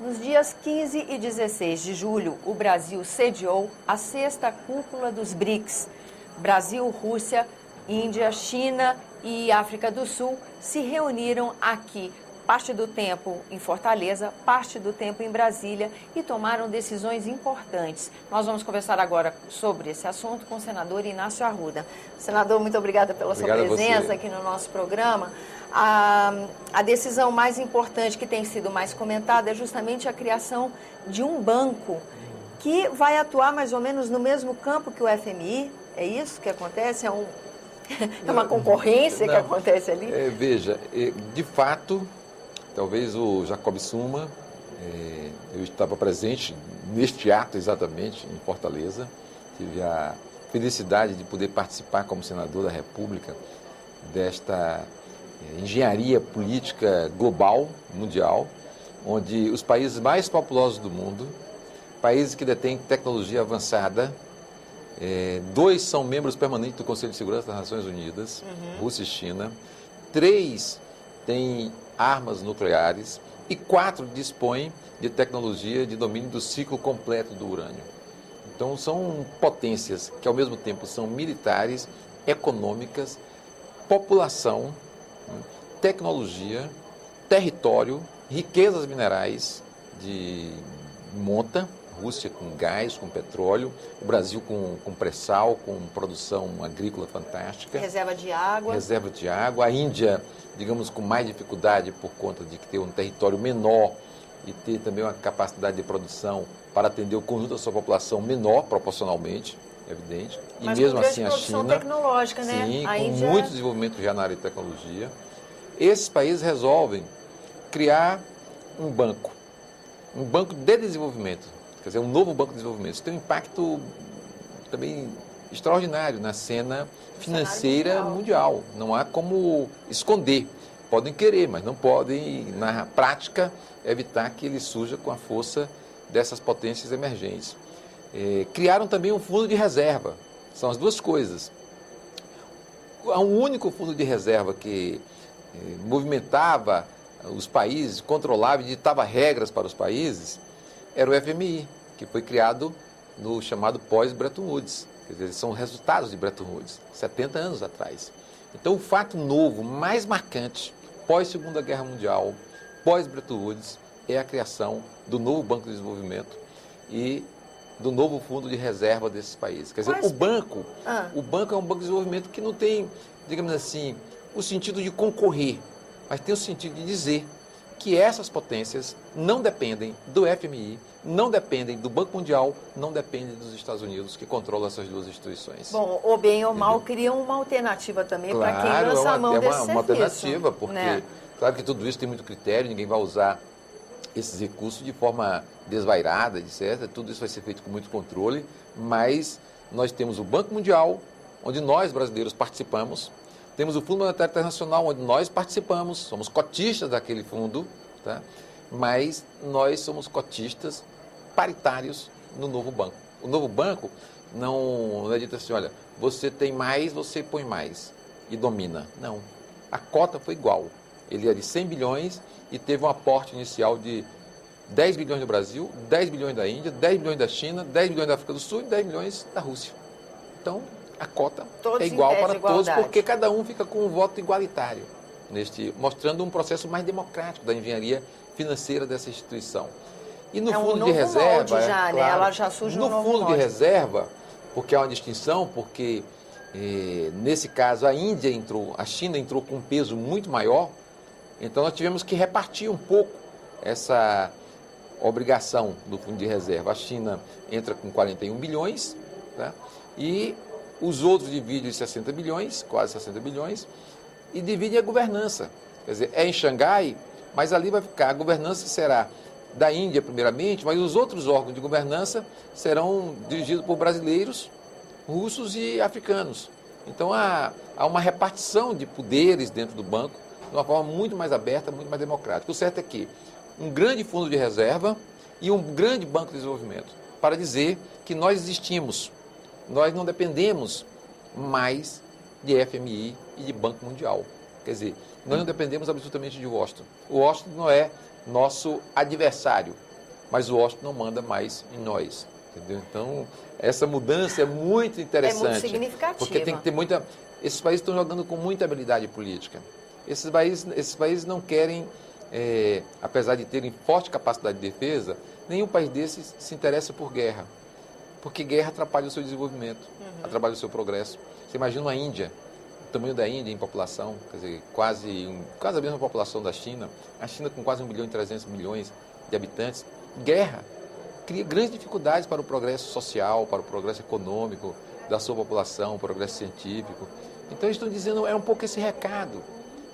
Nos dias 15 e 16 de julho, o Brasil sediou a sexta cúpula dos BRICS. Brasil, Rússia, Índia, China e África do Sul se reuniram aqui, parte do tempo em Fortaleza, parte do tempo em Brasília, e tomaram decisões importantes. Nós vamos conversar agora sobre esse assunto com o senador Inácio Arruda. Senador, muito obrigada pela sua presença aqui no nosso programa. A decisão mais importante que tem sido mais comentada é justamente a criação de um banco que vai atuar mais ou menos no mesmo campo que o FMI. É isso que acontece? É uma concorrência que acontece ali? Veja, de fato, talvez o Jacob Zuma, eu estava presente neste ato exatamente em Fortaleza, tive a felicidade de poder participar como senador da República desta engenharia política global, mundial, onde os países mais populosos do mundo, países que detêm tecnologia avançada, 2 são membros permanentes do Conselho de Segurança das Nações Unidas, Rússia e China, 3 têm armas nucleares e 4 dispõem de tecnologia de domínio do ciclo completo do urânio. Então são potências que ao mesmo tempo são militares, econômicas, população, tecnologia, território, riquezas minerais de monta, Rússia com gás, com petróleo, o Brasil com pré-sal, com produção agrícola fantástica. Reserva de água. Reserva de água. A Índia, digamos, com mais dificuldade por conta de ter um território menor e ter também uma capacidade de produção para atender o conjunto da sua população menor, proporcionalmente, evidente. Mas e mesmo com assim a produção China, tecnológica, né? sim, A com Índia... muito desenvolvimento já na área de tecnologia. Esses países resolvem criar um banco de desenvolvimento, quer dizer, um novo banco de desenvolvimento. Isso tem um impacto também extraordinário na cena financeira mundial. Não há como esconder. Podem querer, mas não podem, na prática, evitar que ele surja com a força dessas potências emergentes. Criaram também um fundo de reserva. São as duas coisas. Há um único fundo de reserva que movimentava os países, controlava e ditava regras para os países, era o FMI, que foi criado no chamado pós-Bretton Woods. Quer dizer, são resultados de Bretton Woods, 70 anos atrás. Então, o fato novo, mais marcante, pós-Segunda Guerra Mundial, pós-Bretton Woods, é a criação do novo Banco de Desenvolvimento e do novo fundo de reserva desses países. Quer dizer, o banco é um banco de desenvolvimento que não tem, digamos assim, o sentido de concorrer, mas tem o sentido de dizer que essas potências não dependem do FMI, não dependem do Banco Mundial, não dependem dos Estados Unidos, que controlam essas duas instituições. Bom, ou bem ou mal, criam uma alternativa também para quem lança a mão desse serviço. É uma alternativa, porque claro que tudo isso tem muito critério, ninguém vai usar esses recursos de forma desvairada, etc. Tudo isso vai ser feito com muito controle, mas nós temos o Banco Mundial, onde nós, brasileiros, participamos. Temos o Fundo Monetário Internacional, onde nós participamos, somos cotistas daquele fundo, tá? Mas nós somos cotistas paritários no novo banco. O novo banco não é dito assim, olha, você tem mais, você põe mais e domina. Não, a cota foi igual. Ele é de 100 bilhões e teve um aporte inicial de 10 bilhões do Brasil, 10 bilhões da Índia, 10 bilhões da China, 10 bilhões da África do Sul e 10 bilhões da Rússia. Então, a cota é igual para todos, porque cada um fica com um voto igualitário, mostrando um processo mais democrático da engenharia financeira dessa instituição. E no fundo de reserva, claro, ela já surge no fundo de reserva, porque há uma distinção, porque nesse caso a China entrou com um peso muito maior, então nós tivemos que repartir um pouco essa obrigação do fundo de reserva. A China entra com 41 bilhões, tá? E os outros dividem 60 bilhões, quase 60 bilhões, e dividem a governança. Quer dizer, é em Xangai, mas ali vai ficar, a governança será da Índia primeiramente, mas os outros órgãos de governança serão dirigidos por brasileiros, russos e africanos. Então há uma repartição de poderes dentro do banco de uma forma muito mais aberta, muito mais democrática. O certo é que um grande fundo de reserva e um grande banco de desenvolvimento, para dizer que nós existimos. Nós não dependemos mais de FMI e de Banco Mundial. Quer dizer, nós não dependemos absolutamente de Washington. O Washington não é nosso adversário. mas o Washington não manda mais em nós. Entendeu? Então, essa mudança é muito interessante. É muito significativa. Porque tem que ter muita... Esses países estão jogando com muita habilidade política. Esses países não querem, apesar de terem forte capacidade de defesa, nenhum país desses se interessa por guerra. Porque guerra atrapalha o seu desenvolvimento, atrapalha o seu progresso. Você imagina uma Índia, o tamanho da Índia em população, quer dizer, quase a mesma população da China, a China com quase 1.300.000.000 de habitantes. Guerra cria grandes dificuldades para o progresso social, para o progresso econômico da sua população, o progresso científico. Então, eles estão dizendo, é um pouco esse recado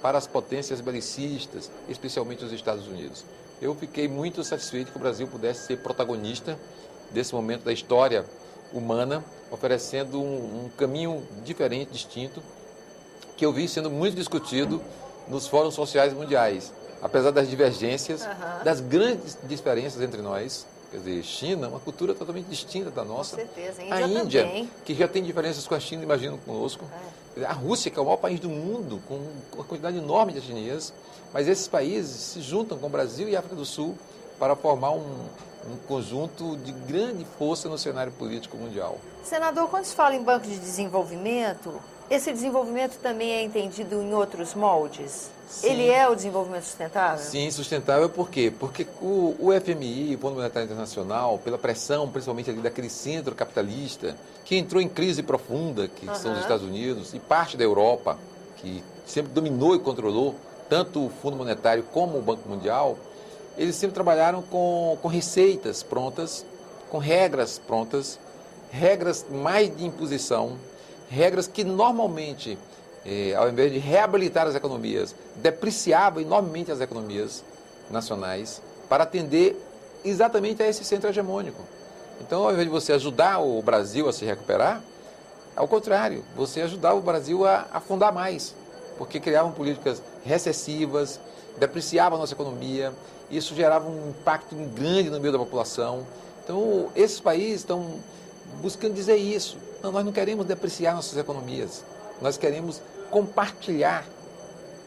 para as potências belicistas, especialmente os Estados Unidos. Eu fiquei muito satisfeito que o Brasil pudesse ser protagonista desse momento da história humana, oferecendo um caminho diferente, distinto, que eu vi sendo muito discutido nos fóruns sociais mundiais. Apesar das divergências, das grandes diferenças entre nós, quer dizer, China, uma cultura totalmente distinta da nossa. Com certeza, a Índia também. Que já tem diferenças com a China, imagino, conosco. A Rússia, que é o maior país do mundo, com uma quantidade enorme de etnias, mas esses países se juntam com o Brasil e a África do Sul para formar um conjunto de grande força no cenário político mundial. Senador, quando se fala em banco de desenvolvimento, esse desenvolvimento também é entendido em outros moldes? Sim. Ele é o desenvolvimento sustentável? Sim, sustentável por quê? Porque o FMI, o Fundo Monetário Internacional, pela pressão, principalmente ali daquele centro capitalista, que entrou em crise profunda, que são os Estados Unidos, e parte da Europa, que sempre dominou e controlou tanto o Fundo Monetário como o Banco Mundial, eles sempre trabalharam com receitas prontas, com regras prontas, regras mais de imposição, regras que normalmente, ao invés de reabilitar as economias, depreciavam enormemente as economias nacionais para atender exatamente a esse centro hegemônico. Então, ao invés de você ajudar o Brasil a se recuperar, ao contrário, você ajudava o Brasil a afundar mais, porque criavam políticas recessivas, depreciavam a nossa economia, isso gerava um impacto grande no meio da população. Então, esses países estão buscando dizer isso. Não, nós não queremos depreciar nossas economias, nós queremos compartilhar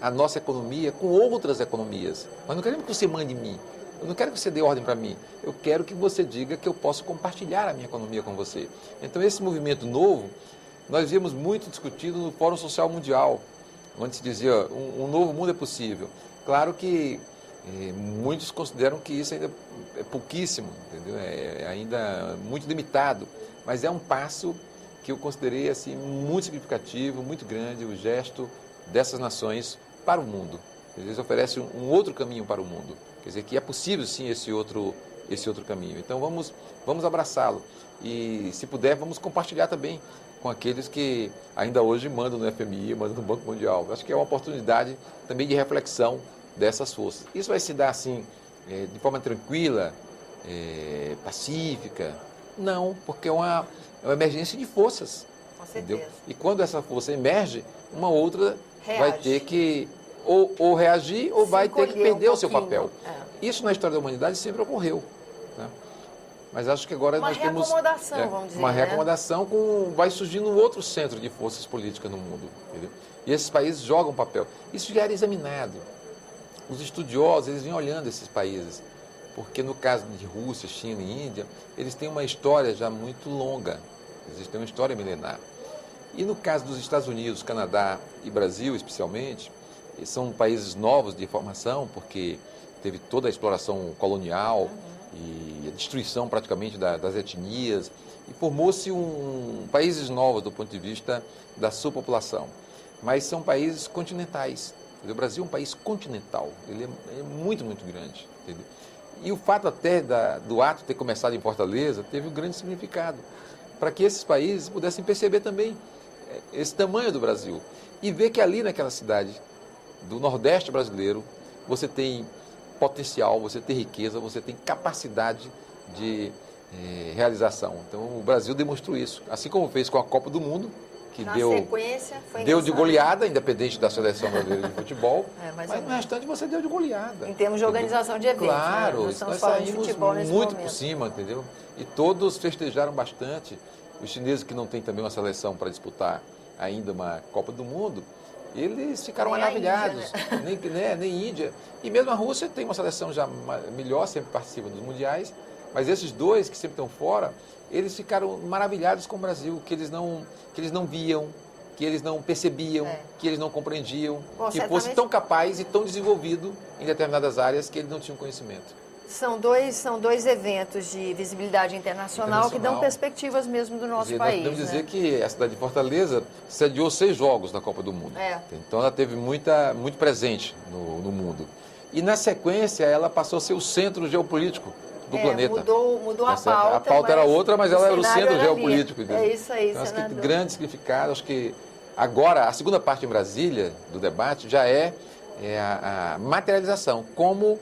a nossa economia com outras economias. Nós não queremos que você mande em mim, eu não quero que você dê ordem para mim, eu quero que você diga que eu posso compartilhar a minha economia com você. Então, esse movimento novo, nós vimos muito discutido no Fórum Social Mundial, onde se dizia um novo mundo é possível. Claro que muitos consideram que isso ainda é pouquíssimo, entendeu? É ainda muito limitado, mas é um passo que eu considerei assim, muito significativo, muito grande, o gesto dessas nações para o mundo. Eles oferecem um outro caminho para o mundo, quer dizer que é possível sim esse outro caminho. Então vamos abraçá-lo e, se puder, vamos compartilhar também com aqueles que ainda hoje mandam no FMI, mandam no Banco Mundial. Acho que é uma oportunidade também de reflexão dessas forças. Isso vai se dar assim, de forma tranquila, pacífica? Não, porque é uma emergência de forças. Com certeza. Entendeu? E quando essa força emerge, uma outra vai ter que ou reagir ou vai ter que perder o seu papel. Isso na história da humanidade sempre ocorreu. Tá? Mas acho que agora nós temos vamos dizer, uma reacomodação vai surgindo um outro centro de forças políticas no mundo. Entendeu? E esses países jogam papel. Isso já era examinado. Os estudiosos, eles vêm olhando esses países, porque no caso de Rússia, China e Índia, eles têm uma história já muito longa, eles têm uma história milenar. E no caso dos Estados Unidos, Canadá e Brasil, especialmente, são países novos de formação, porque teve toda a exploração colonial e a destruição praticamente das etnias, e formou-se países novos do ponto de vista da sua população. Mas são países continentais. O Brasil é um país continental, ele é muito, muito grande. Entendeu? E o fato até do ato ter começado em Fortaleza teve um grande significado, para que esses países pudessem perceber também esse tamanho do Brasil e ver que ali naquela cidade do Nordeste brasileiro você tem potencial, você tem riqueza, você tem capacidade de realização. Então o Brasil demonstrou isso, assim como fez com a Copa do Mundo, que deu de goleada, independente da seleção brasileira de futebol, mas no restante você deu de goleada. Em termos de organização de eventos, claro, nós saímos muito por cima, entendeu? E todos festejaram bastante. Os chineses, que não têm também uma seleção para disputar ainda uma Copa do Mundo, Eles ficaram Nem a maravilhados, Índia, né? nem Índia. E mesmo a Rússia tem uma seleção já melhor, sempre participa dos mundiais, mas esses dois que sempre estão fora, eles ficaram maravilhados com o Brasil, que eles não viam, que eles não percebiam, que eles não compreendiam, Bom, que fosse tão capaz e tão desenvolvido em determinadas áreas que eles não tinham conhecimento. São dois eventos de visibilidade internacional que dão perspectivas mesmo do nosso país. Nós podemos dizer que a cidade de Fortaleza sediou 6 jogos na Copa do Mundo. Então ela teve muito presente no mundo. E na sequência ela passou a ser o centro geopolítico do planeta. Mudou a pauta. A pauta era outra, mas ela era o centro geopolítico. É isso aí, então, senador. Acho que grande significado. Acho que agora a segunda parte em Brasília do debate já é a materialização. Como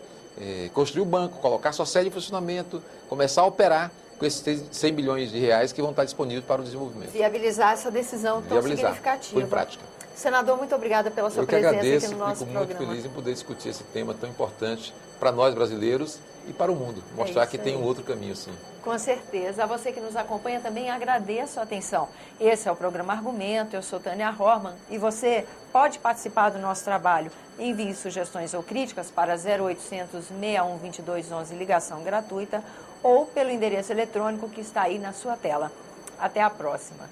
construir o banco, colocar sua sede em funcionamento, começar a operar com esses 100 bilhões de reais que vão estar disponíveis para o desenvolvimento. Viabilizar essa decisão tão significativa. Pôr em prática. Senador, muito obrigada pela sua presença aqui no nosso programa. Fico muito feliz em poder discutir esse tema tão importante para nós brasileiros e para o mundo. Mostrar que tem um outro caminho, sim. Com certeza. A você que nos acompanha também agradeço a atenção. Esse é o programa Argumento, eu sou Tânia Horman e você pode participar do nosso trabalho. Envie sugestões ou críticas para 0800 61 22 11, ligação gratuita, ou pelo endereço eletrônico que está aí na sua tela. Até a próxima.